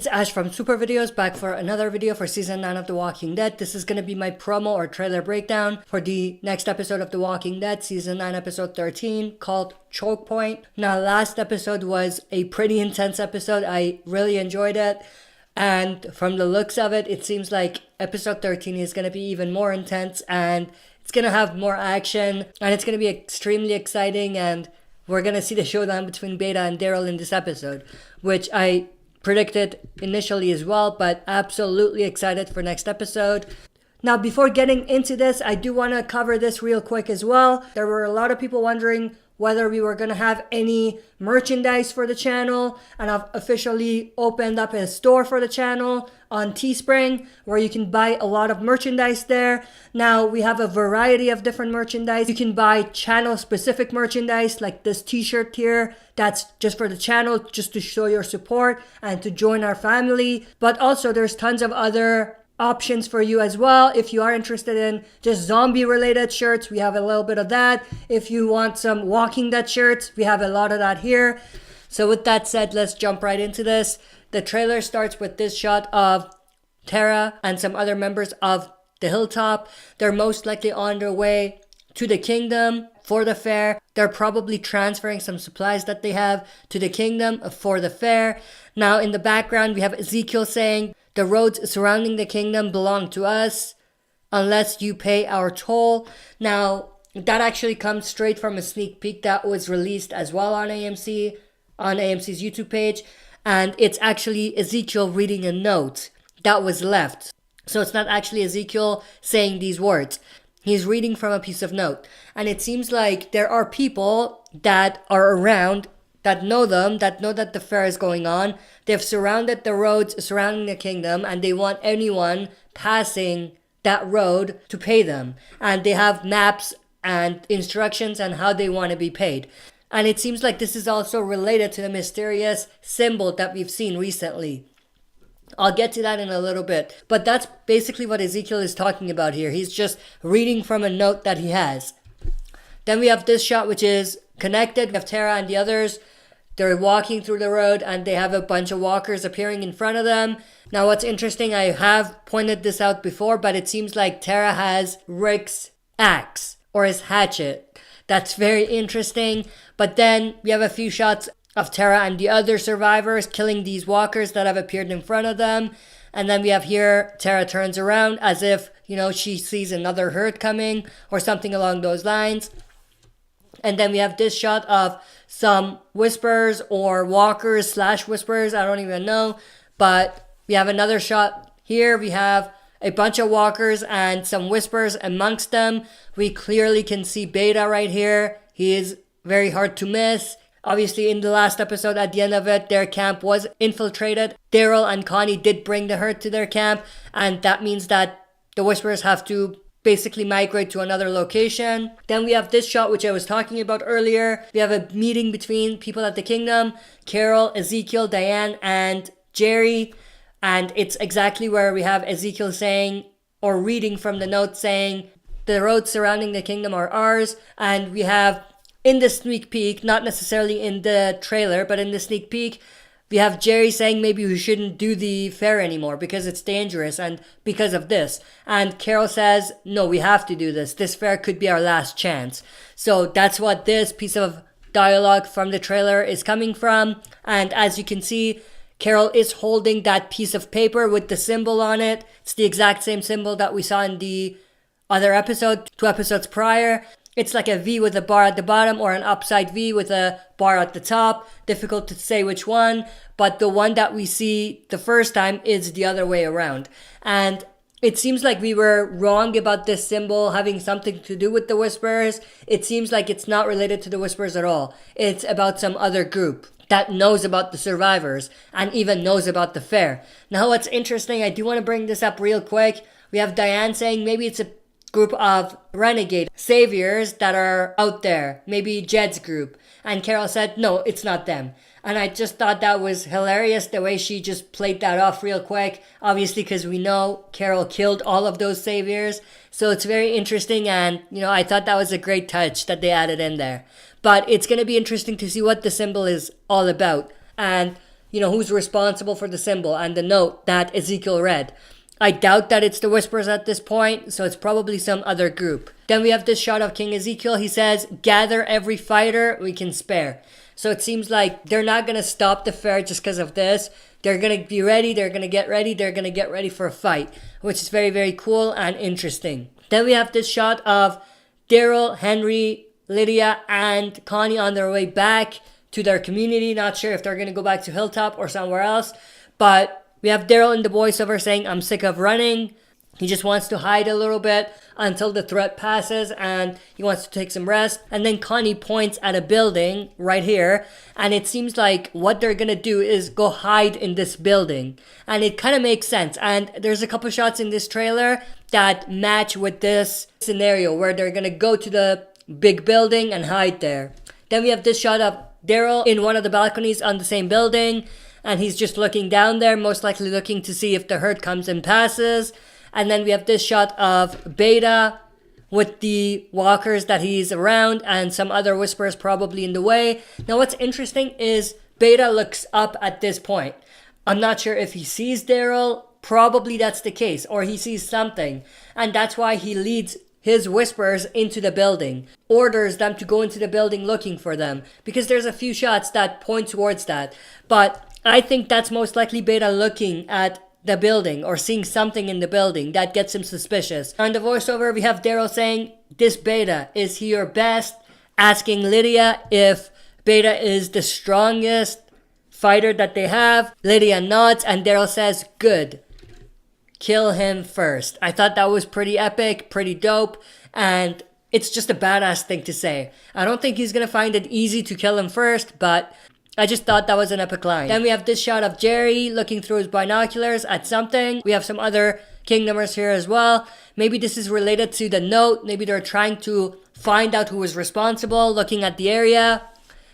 It's Ash from Super Videos, back for another video for Season 9 of The Walking Dead. This is going to be my promo or trailer breakdown for the next episode of The Walking Dead, Season 9, Episode 13, called Chokepoint. Now, last episode was a pretty intense episode. I really enjoyed it. And from the looks of it, it seems like Episode 13 is going to be even more intense. And it's going to have more action. And it's going to be extremely exciting. And we're going to see the showdown between Beta and Daryl in this episode, which I predicted initially as well, but absolutely excited for next episode. Now, before getting into this, I do want to cover this real quick as well. There were a lot of people wondering whether we were going to have any merchandise for the channel, and I've officially opened up a store for the channel on Teespring where you can buy a lot of merchandise there. Now, we have a variety of different merchandise. You can buy channel specific merchandise like this t-shirt here. That's just for the channel, just to show your support and to join our family. But also there's tons of other options for you as well. If you are interested in just zombie related shirts, we have a little bit of that. If you want some Walking Dead shirts, we have a lot of that here. So with that said, let's jump right into this. The trailer starts with this shot of Tara and some other members of the hilltop. They're most likely on their way to the kingdom for the fair. They're probably transferring some supplies that they have to the kingdom for the fair. Now in the background, we have Ezekiel saying, "The roads surrounding the kingdom belong to us unless you pay our toll." Now, that actually comes straight from a sneak peek that was released as well on AMC's YouTube page. And it's actually Ezekiel reading a note that was left. So it's not actually Ezekiel saying these words. He's reading from a piece of note. And it seems like there are people that are around that know them, that know that the fair is going on. They've surrounded the roads surrounding the kingdom, and they want anyone passing that road to pay them. And they have maps and instructions on how they want to be paid. And it seems like this is also related to the mysterious symbol that we've seen recently. I'll get to that in a little bit. But that's basically what Ezekiel is talking about here. He's just reading from a note that he has. Then we have this shot, which is connected. We have Tara and the others. They're walking through the road and they have a bunch of walkers appearing in front of them. Now what's interesting, I have pointed this out before, but it seems like Tara has Rick's axe or his hatchet. That's very interesting. But then we have a few shots of Tara and the other survivors killing these walkers that have appeared in front of them. And then we have here, Tara turns around as if, she sees another herd coming or something along those lines. And then we have this shot of some whispers or walkers / whispers. I don't even know. But we have another shot here. We have a bunch of walkers and some whispers amongst them. We clearly can see Beta right here. He is very hard to miss. Obviously, in the last episode, at the end of it, their camp was infiltrated. Daryl and Connie did bring the herd to their camp. And that means that the whispers have to basically migrate to another location. Then we have this shot, which I was talking about earlier. We have a meeting between people at the kingdom. Carol, Ezekiel, Diane, and Jerry. And it's exactly where we have Ezekiel saying, or reading from the note saying, "The roads surrounding the kingdom are ours." And we have in the sneak peek, not necessarily in the trailer, but in the sneak peek, we have Jerry saying maybe we shouldn't do the fair anymore because it's dangerous and because of this. And Carol says, no, we have to do this. This fair could be our last chance. So that's what this piece of dialogue from the trailer is coming from. And as you can see, Carol is holding that piece of paper with the symbol on it. It's the exact same symbol that we saw in the other episode, 2 episodes prior. It's like a V with a bar at the bottom or an upside V with a bar at the top. Difficult to say which one, but the one that we see the first time is the other way around. And it seems like we were wrong about this symbol having something to do with the Whispers. It seems like it's not related to the Whispers at all. It's about some other group that knows about the survivors and even knows about the fair. Now what's interesting, I do want to bring this up real quick. We have Diane saying maybe it's a group of renegade saviors that are out there, maybe Jed's group. And Carol said, no, it's not them. And I just thought that was hilarious, the way she just played that off real quick. Obviously, because we know Carol killed all of those saviors. So it's very interesting. And, I thought that was a great touch that they added in there. But it's going to be interesting to see what the symbol is all about. And who's responsible for the symbol and the note that Ezekiel read. I doubt that it's the Whispers at this point, so it's probably some other group. Then we have this shot of King Ezekiel. He says, "Gather every fighter we can spare." So it seems like they're not going to stop the fair just because of this. They're going to be ready, they're going to get ready, they're going to get ready for a fight, which is very, very cool and interesting. Then we have this shot of Daryl, Henry, Lydia, and Connie on their way back to their community. Not sure if they're going to go back to Hilltop or somewhere else, but we have Daryl in the voiceover saying, "I'm sick of running." He just wants to hide a little bit until the threat passes and he wants to take some rest. And then Connie points at a building right here. And it seems like what they're going to do is go hide in this building. And it kind of makes sense. And there's a couple shots in this trailer that match with this scenario where they're going to go to the big building and hide there. Then we have this shot of Daryl in one of the balconies on the same building. And he's just looking down there, most likely looking to see if the herd comes and passes. And then we have this shot of Beta with the walkers that he's around and some other Whispers probably in the way. Now what's interesting is Beta looks up at this point. I'm not sure if he sees Daryl. Probably that's the case. Or he sees something. And that's why he leads his Whispers into the building. Orders them to go into the building looking for them. Because there's a few shots that point towards that. But I think that's most likely Beta looking at the building or seeing something in the building that gets him suspicious. On the voiceover, we have Daryl saying, "This Beta, is he your best?" Asking Lydia if Beta is the strongest fighter that they have. Lydia nods and Daryl says, "Good. Kill him first." I thought that was pretty epic, pretty dope, and it's just a badass thing to say. I don't think he's gonna find it easy to kill him first, but I just thought that was an epic line. Then we have this shot of Jerry looking through his binoculars at something. We have some other Kingdomers here as well. Maybe this is related to the note. Maybe they're trying to find out who was responsible, looking at the area.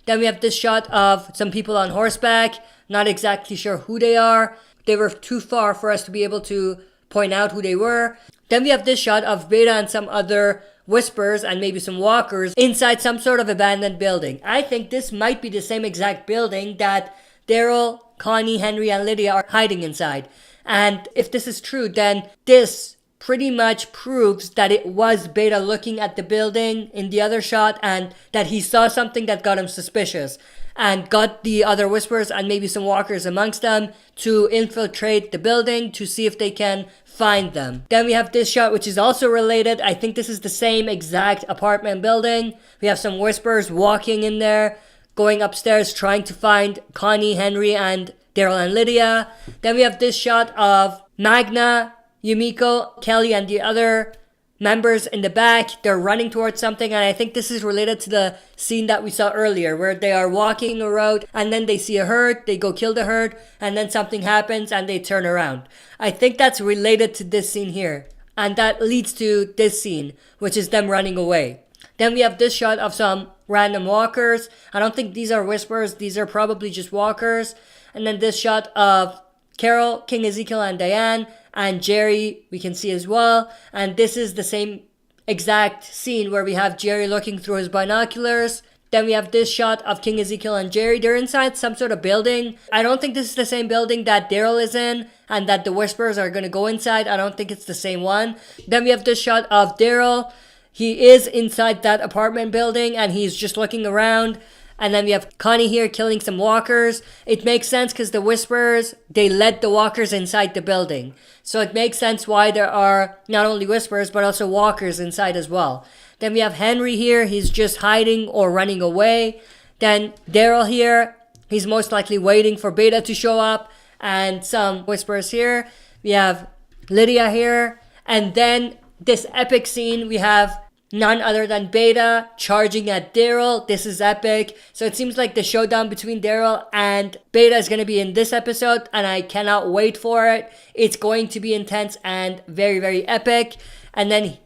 Then we have this shot of some people on horseback. Not exactly sure who they are. They were too far for us to be able to point out who they were. Then we have this shot of Beta and some other Whispers and maybe some walkers inside some sort of abandoned building. I think this might be the same exact building that Daryl, Connie, Henry, and Lydia are hiding inside. And if this is true, then this pretty much proves that it was Beta looking at the building in the other shot and that he saw something that got him suspicious and got the other Whispers and maybe some walkers amongst them to infiltrate the building to see if they can find them. Then we have this shot which is also related. I think this is the same exact apartment building. We have some Whispers walking in there, going upstairs trying to find Connie, Henry, and Daryl and Lydia. Then we have this shot of Magna, Yumiko, Kelly, and the other members in the back. They're running towards something, and I think this is related to the scene that we saw earlier where they are walking a road and then they see a herd, they go kill the herd, and then something happens and they turn around. I think that's related to this scene here, and that leads to this scene, which is them running away. Then we have this shot of some random walkers. I don't think these are Whispers, these are probably just walkers. And then this shot of Carol, King Ezekiel, and Diane, and Jerry we can see as well. And this is the same exact scene where we have Jerry looking through his binoculars. Then we have this shot of King Ezekiel and Jerry. They're inside some sort of building. I don't think this is the same building that Daryl is in and that the Whispers are going to go inside. I don't think it's the same one. Then we have this shot of Daryl. He is inside that apartment building and he's just looking around. And then we have Connie here killing some walkers. It makes sense because the Whispers, they led the walkers inside the building. So it makes sense why there are not only Whispers, but also walkers inside as well. Then we have Henry here. He's just hiding or running away. Then Daryl here. He's most likely waiting for Beta to show up. And some Whispers here. We have Lydia here. And then this epic scene, we have none other than Beta charging at Daryl. This is epic. So it seems like the showdown between Daryl and Beta is going to be in this episode, and I cannot wait for it. It's going to be intense and very, very epic. And then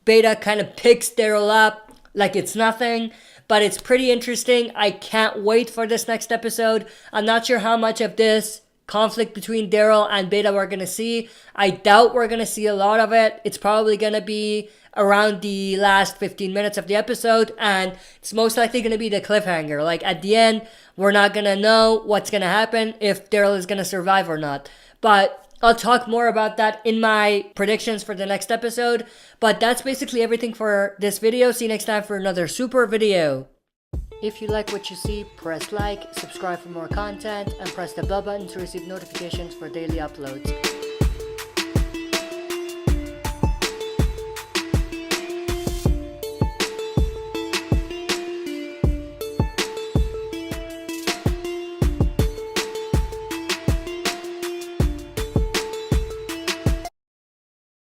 Beta kind of picks Daryl up like it's nothing, but it's pretty interesting. I can't wait for this next episode. I'm not sure how much of this conflict between Daryl and Beta we're gonna see. I doubt we're gonna see a lot of it. It's probably gonna be around the last 15 minutes of the episode, and it's most likely gonna be the cliffhanger. Like at the end, we're not gonna know what's gonna happen, if Daryl is gonna survive or not. But I'll talk more about that in my predictions for the next episode. But that's basically everything for this video. See you next time for another super video. If you like what you see, press like, subscribe for more content, and press the bell button to receive notifications for daily uploads.